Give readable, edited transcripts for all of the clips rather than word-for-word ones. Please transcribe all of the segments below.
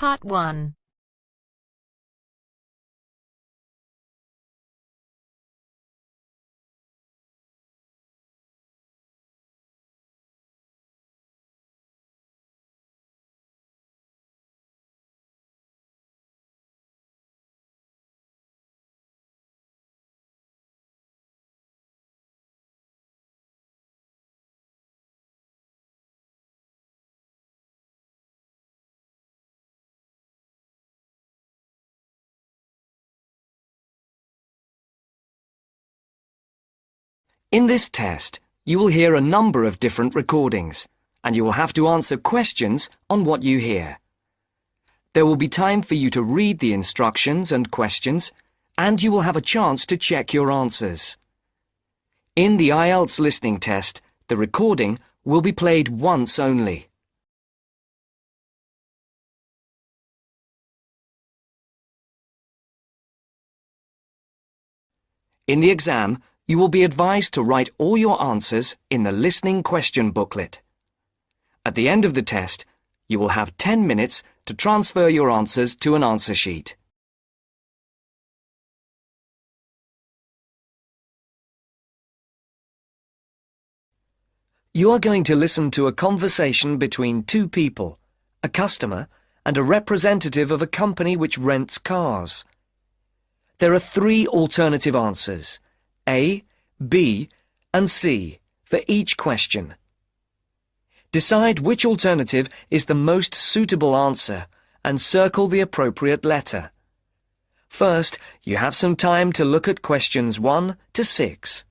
Part 1. In this test, you will hear a number of different recordings, and you will have to answer questions on what you hear. There will be time for you to read the instructions and questions, and you will have a chance to check your answers. In the IELTS listening test, the recording will be played once only. In the exam, you will be advised to write all your answers in the listening question booklet. At the end of the test, you will have 10 minutes to transfer your answers to an answer sheet. You are going to listen to a conversation between two people, a customer and a representative of a company which rents cars. There are 3 alternative answers: A, B, and C for each question. Decide which alternative is the most suitable answer and circle the appropriate letter. First, you have some time to look at questions 1 to 6.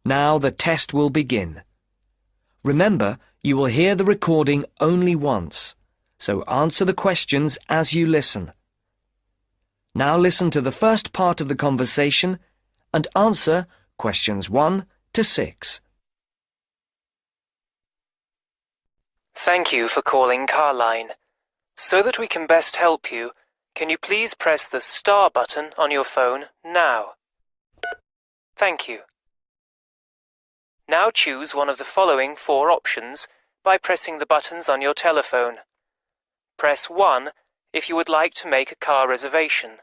Now the test will begin. Remember, you will hear the recording only once, so answer the questions as you listen. Now listen to the first part of the conversation and answer questions 1 to 6. Thank you for calling Carline. So that we can best help you, can you please press the star button on your phone now? Thank you. Now choose one of the following 4 options by pressing the buttons on your telephone. Press 1 if you would like to make a car reservation.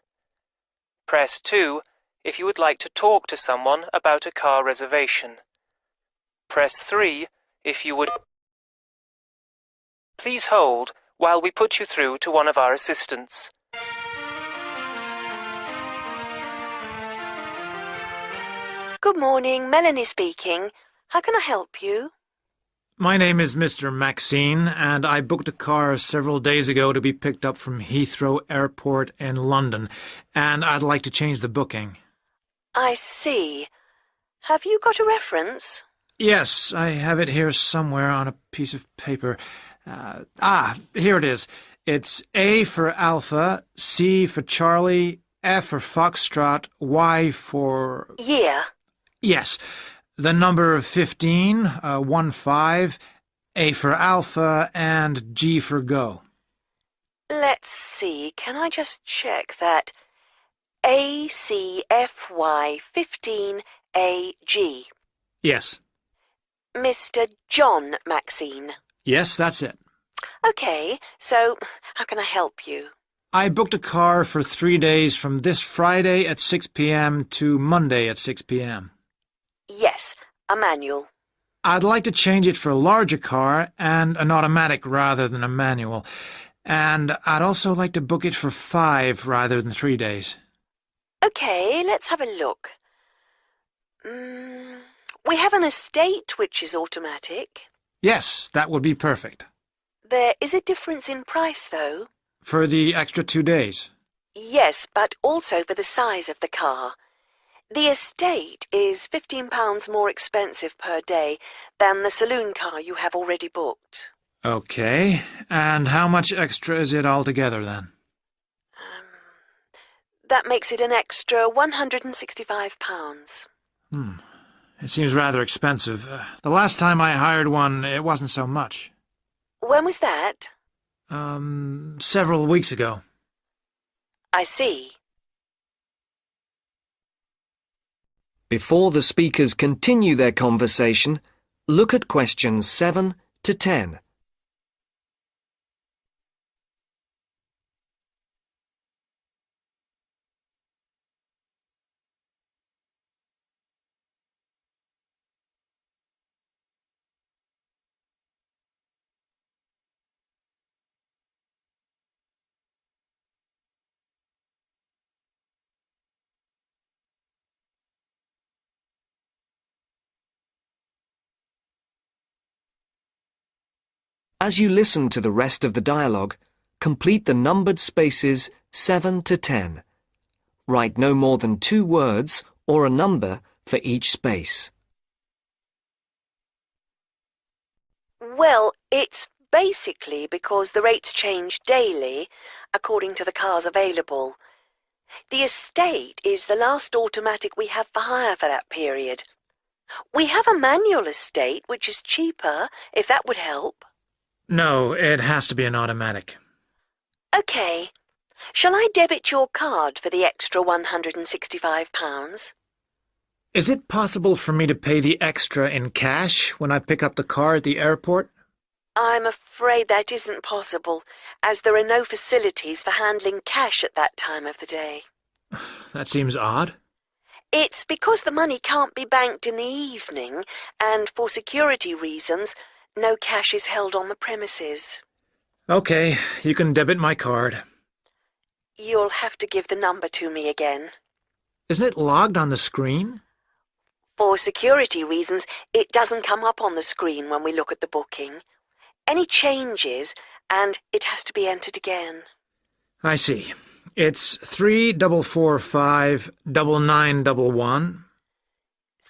Press 2 if you would like to talk to someone about a car reservation. Press 3 if you would... Please hold while we put you through to one of our assistants. Good morning, Melanie speaking. How can I help you? My name is Mr. Maxine, and I booked a car several days ago to be picked up from Heathrow Airport in London, and I'd like to change the booking. I see. Have you got a reference? Yes, I have it here somewhere on a piece of paper. Here it is. It's A for Alpha, C for Charlie, F for Foxtrot, Y for... Year. Yes. The number 15, 15, A for Alpha, and G for Go. Let's see, can I just check that? ACFY15AG. Yes. Mr. John Maxine. Yes, that's it. Okay, so how can I help you? I booked a car for 3 days from this Friday at 6 p.m. to Monday at 6 p.m. Yes, a manual. I'd like to change it for a larger car and an automatic rather than a manual. And I'd also like to book it for 5 rather than 3 days. Okay, let's have a look. We have an estate which is automatic. Yes, that would be perfect. There is a difference in price, though. For the extra 2 days? Yes, but also for the size of the car. The estate is £15 more expensive per day than the saloon car you have already booked. Okay, and how much extra is it altogether, then? That makes it an extra £165. It seems rather expensive. The last time I hired one, it wasn't so much. When was that? Several weeks ago. I see. Before the speakers continue their conversation, look at questions 7 to 10. As you listen to the rest of the dialogue, complete the numbered spaces 7 to 10. Write no more than 2 words or a number for each space. Well, it's basically because the rates change daily according to the cars available. The estate is the last automatic we have for hire for that period. We have a manual estate, which is cheaper, if that would help. No, it has to be an automatic. OK. Shall I debit your card for the extra £165? Is it possible for me to pay the extra in cash when I pick up the car at the airport? I'm afraid that isn't possible, as there are no facilities for handling cash at that time of the day. That seems odd. It's because the money can't be banked in the evening, and for security reasons, no cash is held on the premises. Okay, you can debit my card. You'll have to give the number to me again. Isn't it logged on the screen? For security reasons, it doesn't come up on the screen when we look at the booking. Any changes, and it has to be entered again. I see. It's 3-4-4-5-9-9-1.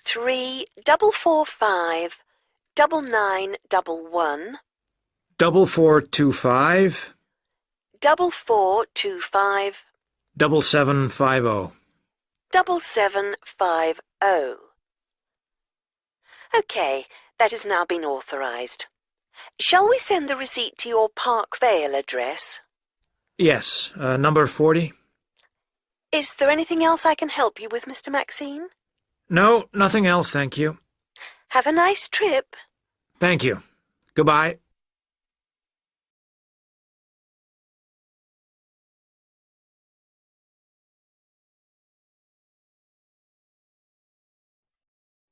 3-4-4-5-9-9-1. 4425 4425 7750. 7750. OK, that has now been authorised. Shall we send the receipt to your Park Vale address? Yes, number 40. Is there anything else I can help you with, Mr. Maxine? No, nothing else, thank you. Have a nice trip. Thank you. Goodbye.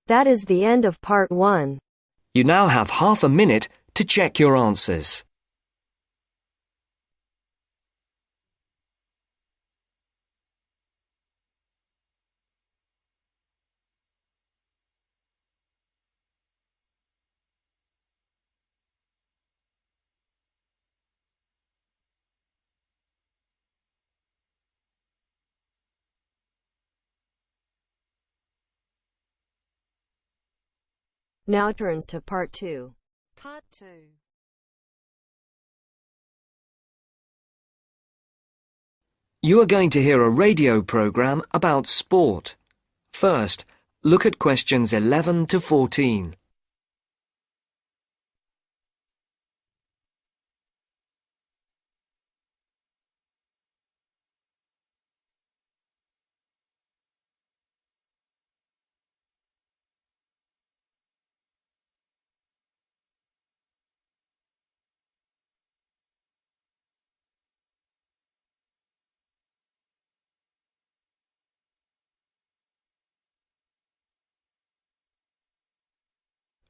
That is the end of part 1. You now have half a minute to check your answers. Now turns to part 2. Part 2. You are going to hear a radio program about sport. First, look at questions 11 to 14.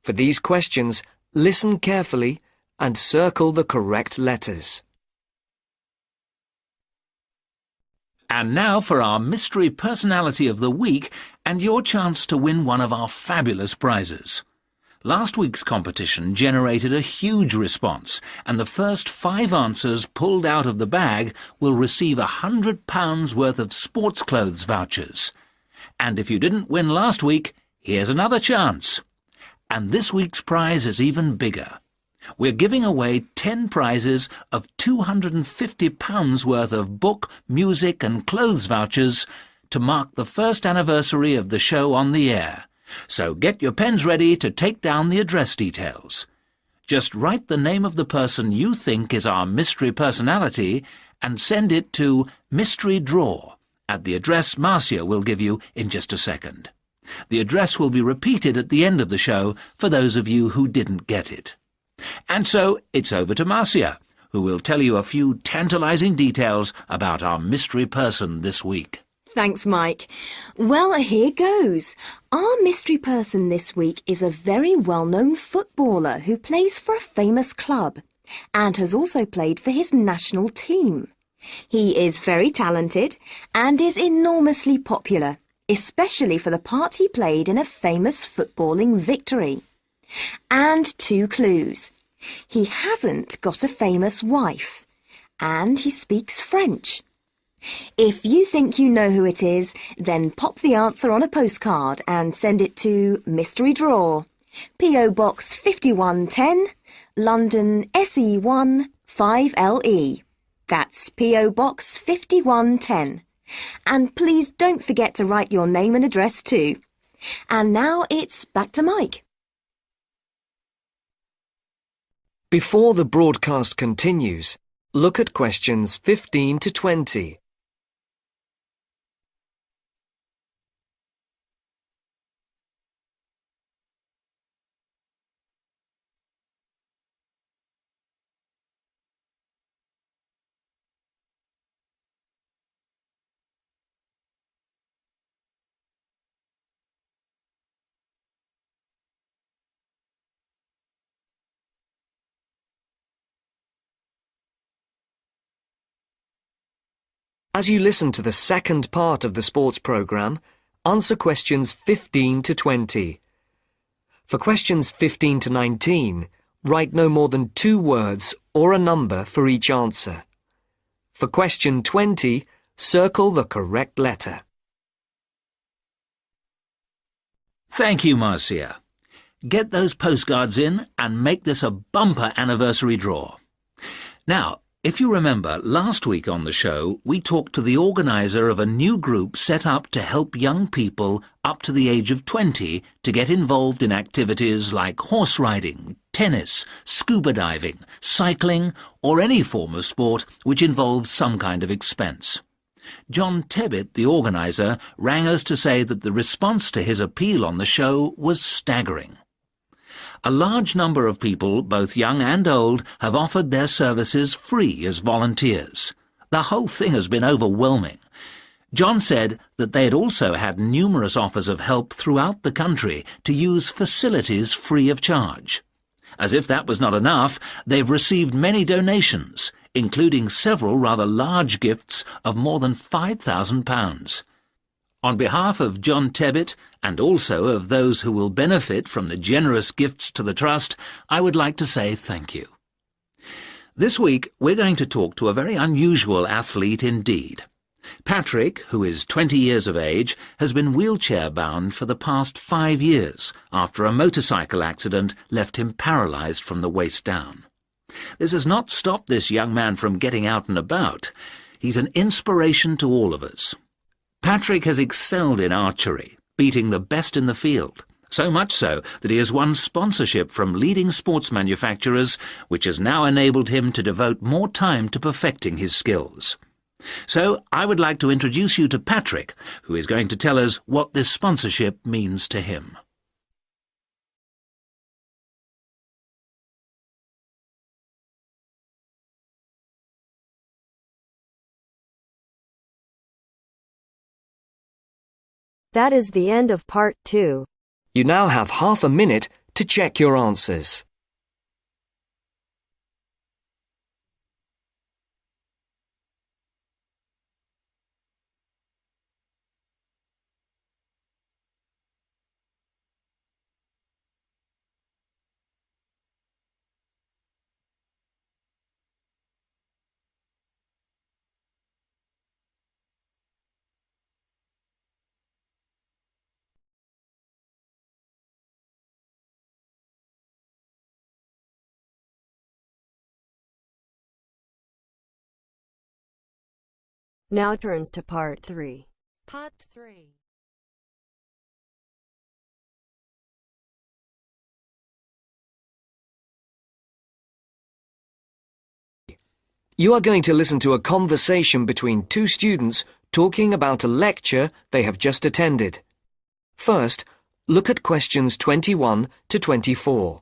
For these questions, listen carefully and circle the correct letters. And now for our Mystery Personality of the Week and your chance to win one of our fabulous prizes. Last week's competition generated a huge response, and the first 5 answers pulled out of the bag will receive £100 worth of sports clothes vouchers. And if you didn't win last week, here's another chance. And this week's prize is even bigger. We're giving away 10 prizes of £250 worth of book, music and clothes vouchers to mark the first anniversary of the show on the air. So get your pens ready to take down the address details. Just write the name of the person you think is our mystery personality and send it to Mystery Draw at the address Marcia will give you in just a second. The address will be repeated at the end of the show for those of you who didn't get it. And so it's over to Marcia, who will tell you a few tantalizing details about our mystery person this week. Thanks, Mike. Well, here goes. Our mystery person this week is a very well-known footballer who plays for a famous club and has also played for his national team. He is very talented and is enormously popular, especially for the part he played in a famous footballing victory. And 2 clues. He hasn't got a famous wife, and he speaks French. If you think you know who it is, then pop the answer on a postcard and send it to Mystery Draw, P.O. Box 5110, London SE1 5LE. That's P.O. Box 5110. And please don't forget to write your name and address too. And now it's back to Mike. Before the broadcast continues, look at questions 15 to 20. As you listen to the second part of the sports programme, answer questions 15 to 20. For questions 15 to 19, write no more than 2 words or a number for each answer. For question 20, circle the correct letter. Thank you, Marcia. Get those postcards in and make this a bumper anniversary draw. Now, if you remember, last week on the show, we talked to the organiser of a new group set up to help young people up to the age of 20 to get involved in activities like horse riding, tennis, scuba diving, cycling, or any form of sport which involves some kind of expense. John Tebbit, the organiser, rang us to say that the response to his appeal on the show was staggering. A large number of people, both young and old, have offered their services free as volunteers. The whole thing has been overwhelming. John said that they had also had numerous offers of help throughout the country to use facilities free of charge. As if that was not enough, they've received many donations, including several rather large gifts of more than £5,000. On behalf of John Tebbit, and also of those who will benefit from the generous gifts to the Trust, I would like to say thank you. This week, we're going to talk to a very unusual athlete indeed. Patrick, who is 20 years of age, has been wheelchair-bound for the past 5 years after a motorcycle accident left him paralysed from the waist down. This has not stopped this young man from getting out and about. He's an inspiration to all of us. Patrick has excelled in archery, beating the best in the field, so much so that he has won sponsorship from leading sports manufacturers, which has now enabled him to devote more time to perfecting his skills. So I would like to introduce you to Patrick, who is going to tell us what this sponsorship means to him. That is the end of part 2. You now have half a minute to check your answers. Now turns to part 3. Part 3. You are going to listen to a conversation between two students talking about a lecture they have just attended. First, look at questions 21 to 24.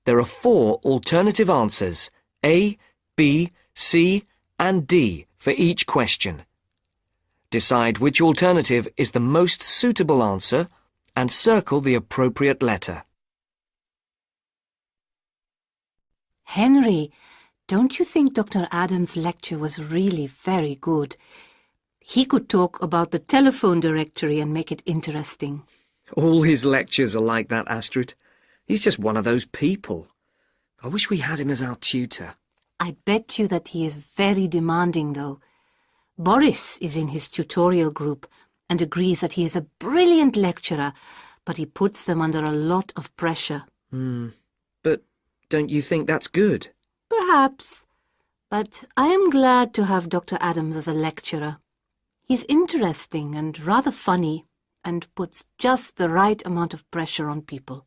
There are 4 alternative answers, A, B, C, and D, for each question. Decide which alternative is the most suitable answer and circle the appropriate letter. Henry, don't you think Dr. Adams' lecture was really very good? He could talk about the telephone directory and make it interesting. All his lectures are like that, Astrid. He's just one of those people. I wish we had him as our tutor. I bet you that he is very demanding, though. Boris is in his tutorial group and agrees that he is a brilliant lecturer, but he puts them under a lot of pressure. But don't you think that's good? Perhaps, but I am glad to have Dr. Adams as a lecturer. He's interesting and rather funny and puts just the right amount of pressure on people.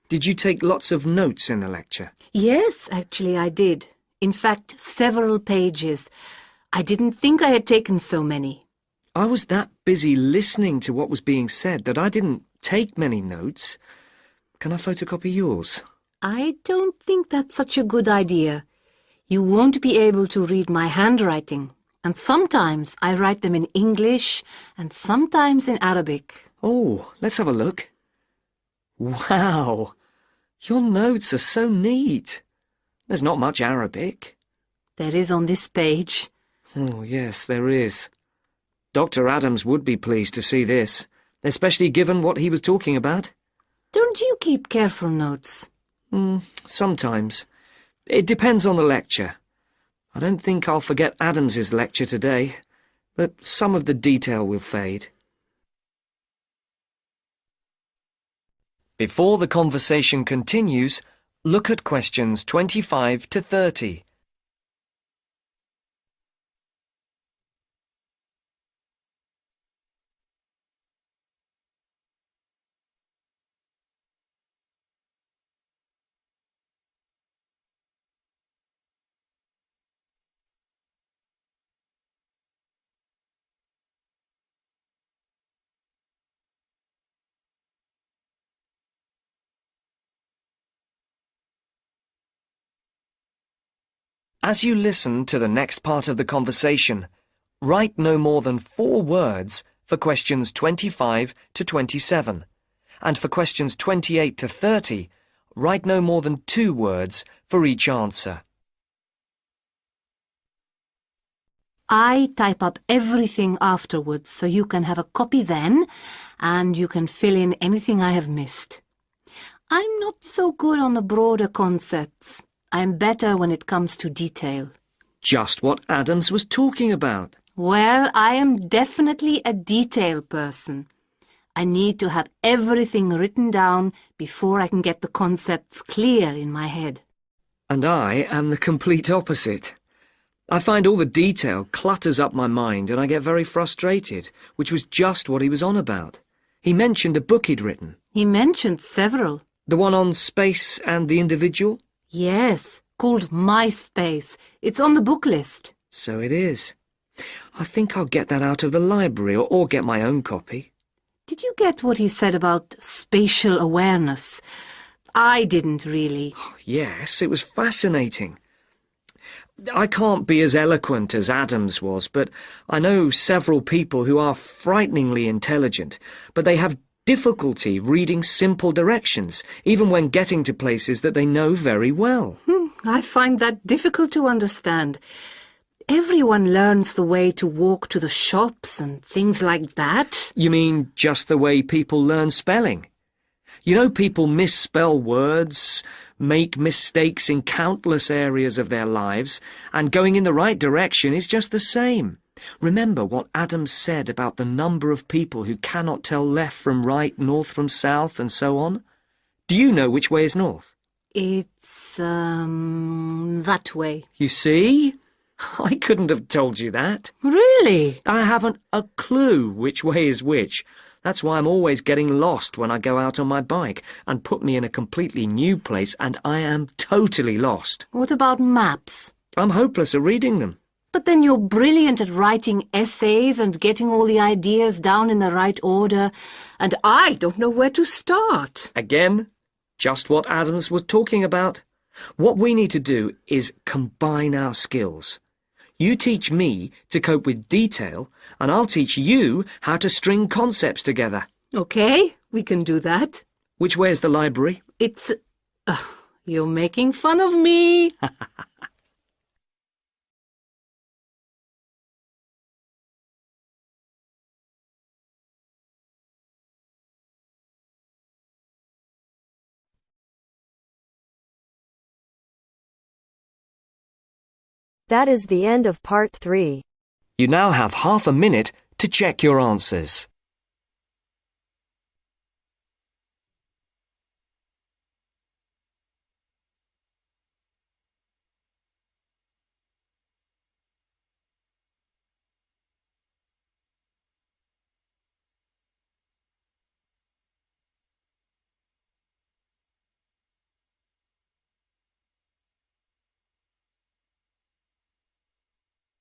Did you take lots of notes in the lecture? Yes, actually I did. In fact, several pages. I didn't think I had taken so many. I was that busy listening to what was being said that I didn't take many notes. Can I photocopy yours? I don't think that's such a good idea. You won't be able to read my handwriting, and sometimes I write them in English and sometimes in Arabic. Oh, let's have a look. Wow! Your notes are so neat. There's not much Arabic. There is on this page. Oh, yes, there is. Dr. Adams would be pleased to see this, especially given what he was talking about. Don't you keep careful notes? Sometimes. It depends on the lecture. I don't think I'll forget Adams's lecture today, but some of the detail will fade. Before the conversation continues, look at questions 25 to 30. As you listen to the next part of the conversation, write no more than 4 words for questions 25 to 27, and for questions 28 to 30, write no more than 2 words for each answer. I type up everything afterwards so you can have a copy then, and you can fill in anything I have missed. I'm not so good on the broader concepts. I'm better when it comes to detail. Just what Adams was talking about. Well, I am definitely a detail person. I need to have everything written down before I can get the concepts clear in my head. And I am the complete opposite. I find all the detail clutters up my mind and I get very frustrated, which was just what he was on about. He mentioned a book he'd written. He mentioned several. The one on space and the individual? Yes, called My Space. It's on the book list. So it is. I think I'll get that out of the library or get my own copy. Did you get what he said about spatial awareness? I didn't really. Oh, yes, it was fascinating. I can't be as eloquent as Adams was, but I know several people who are frighteningly intelligent, but they have difficulty reading simple directions, even when getting to places that they know very well. I find that difficult to understand. everyone learns the way to walk to the shops and things like that. You mean just the way people learn spelling? You know, people misspell words, make mistakes in countless areas of their lives, and going in the right direction is just the same. Remember what Adam said about the number of people who cannot tell left from right, north from south, and so on? Do you know which way is north? It's, that way. You see? I couldn't have told you that. Really? I haven't a clue which way is which. That's why I'm always getting lost when I go out on my bike, and put me in a completely new place and I am totally lost. What about maps? I'm hopeless at reading them. But then you're brilliant at writing essays and getting all the ideas down in the right order, and I don't know where to start. Again, just what Adams was talking about. What we need to do is combine our skills. You teach me to cope with detail, and I'll teach you how to string concepts together. Okay, we can do that. Which way is the library? It's... you're making fun of me. That is the end of part 3. You now have half a minute to check your answers.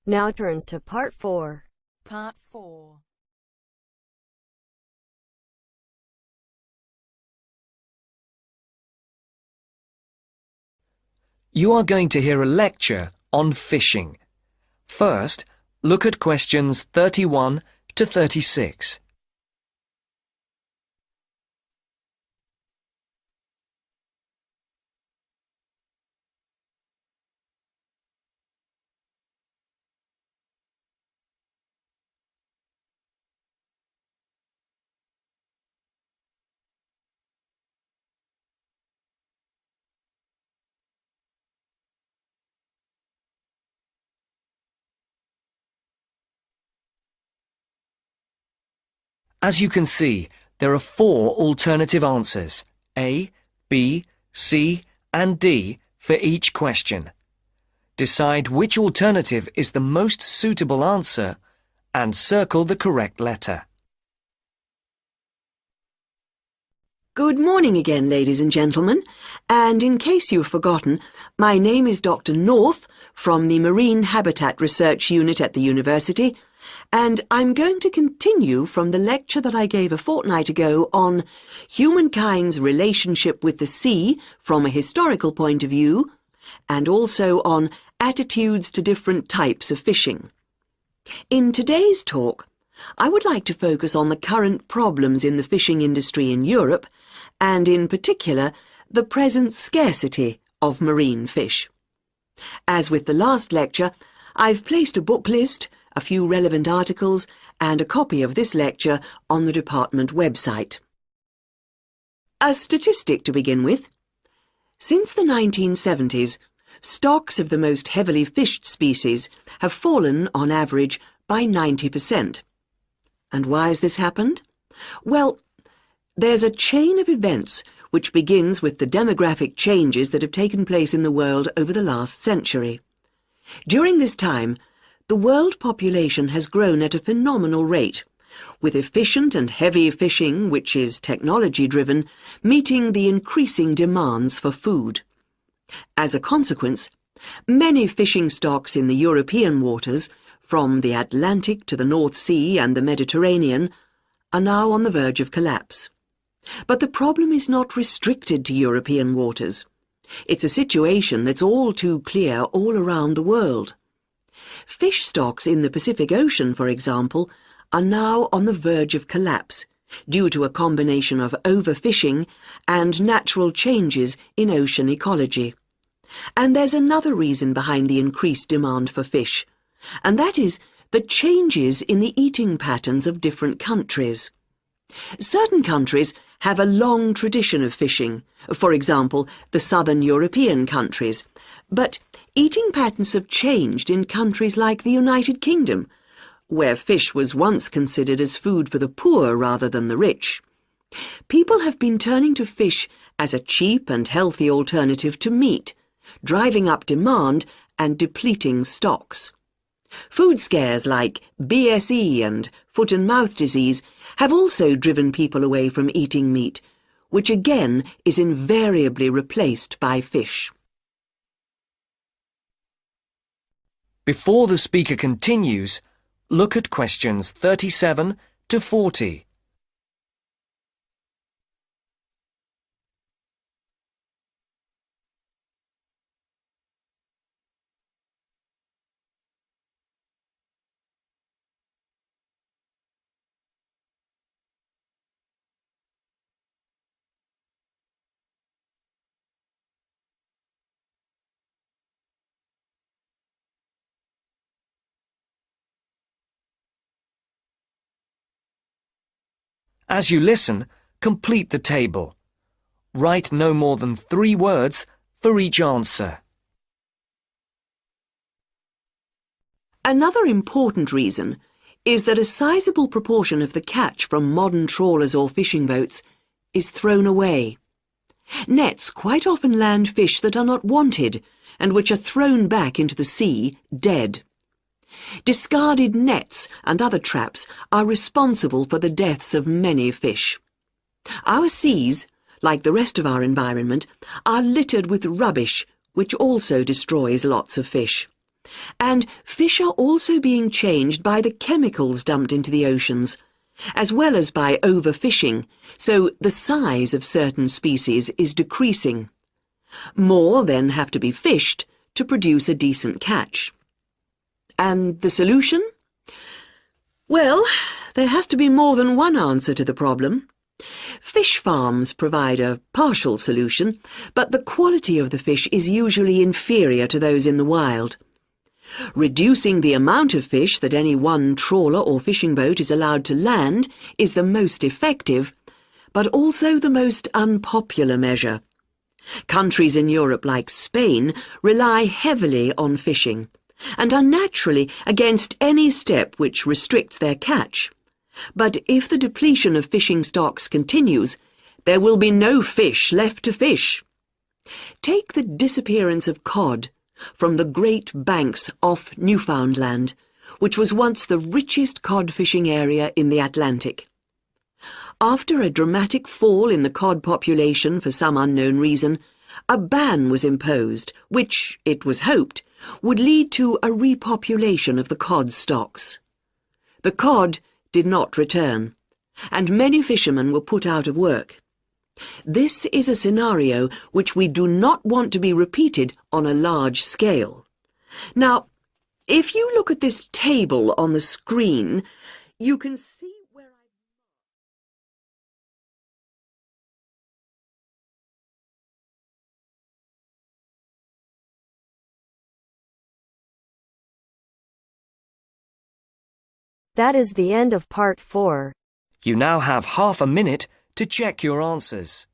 Now turns to part 4. Part 4. You are going to hear a lecture on fishing. First, look at questions 31 to 36. As you can see, there are 4 alternative answers, A, B, C, and D, for each question. Decide which alternative is the most suitable answer and circle the correct letter. Good morning again, ladies and gentlemen, and in case you've forgotten, my name is Dr. North from the Marine Habitat Research Unit at the University, and I'm going to continue from the lecture that I gave a fortnight ago on humankind's relationship with the sea from a historical point of view, and also on attitudes to different types of fishing. In today's talk, I would like to focus on the current problems in the fishing industry in Europe, and in particular, the present scarcity of marine fish. As with the last lecture, I've placed a book list, a few relevant articles, and a copy of this lecture on the department website. A statistic to begin with. Since the 1970s, stocks of the most heavily fished species have fallen on average by 90%. And why has this happened? Well, there's a chain of events which begins with the demographic changes that have taken place in the world over the last century. During this time, the world population has grown at a phenomenal rate, with efficient and heavy fishing, which is technology-driven, meeting the increasing demands for food. As a consequence, many fishing stocks in the European waters, from the Atlantic to the North Sea and the Mediterranean, are now on the verge of collapse. But the problem is not restricted to European waters. It's a situation that's all too clear all around the world. Fish stocks in the Pacific Ocean, for example, are now on the verge of collapse due to a combination of overfishing and natural changes in ocean ecology. And there's another reason behind the increased demand for fish, and that is the changes in the eating patterns of different countries. Certain countries have a long tradition of fishing, for example, the southern European countries, but eating patterns have changed in countries like the United Kingdom, where fish was once considered as food for the poor rather than the rich. People have been turning to fish as a cheap and healthy alternative to meat, driving up demand and depleting stocks. Food scares like BSE and foot and mouth disease have also driven people away from eating meat, which again is invariably replaced by fish. Before the speaker continues, look at questions 37 to 40. As you listen, complete the table. Write no more than 3 words for each answer. Another important reason is that a sizable proportion of the catch from modern trawlers or fishing boats is thrown away. Nets quite often land fish that are not wanted and which are thrown back into the sea dead. Discarded nets and other traps are responsible for the deaths of many fish. Our seas, like the rest of our environment, are littered with rubbish, which also destroys lots of fish. And fish are also being changed by the chemicals dumped into the oceans, as well as by overfishing, so the size of certain species is decreasing. More then have to be fished to produce a decent catch. And the solution? Well, there has to be more than one answer to the problem. Fish farms provide a partial solution, but the quality of the fish is usually inferior to those in the wild. Reducing the amount of fish that any one trawler or fishing boat is allowed to land is the most effective, but also the most unpopular measure. Countries in Europe like Spain rely heavily on fishing, and are naturally against any step which restricts their catch. But if the depletion of fishing stocks continues, there will be no fish left to fish. Take the disappearance of cod from the Great Banks off Newfoundland, which was once the richest cod fishing area in the Atlantic. After a dramatic fall in the cod population for some unknown reason, a ban was imposed, which, it was hoped, would lead to a repopulation of the cod stocks. The cod did not return, and many fishermen were put out of work. This is a scenario which we do not want to be repeated on a large scale. Now, if you look at this table on the screen, you can see where That is the end of part 4. You now have half a minute to check your answers.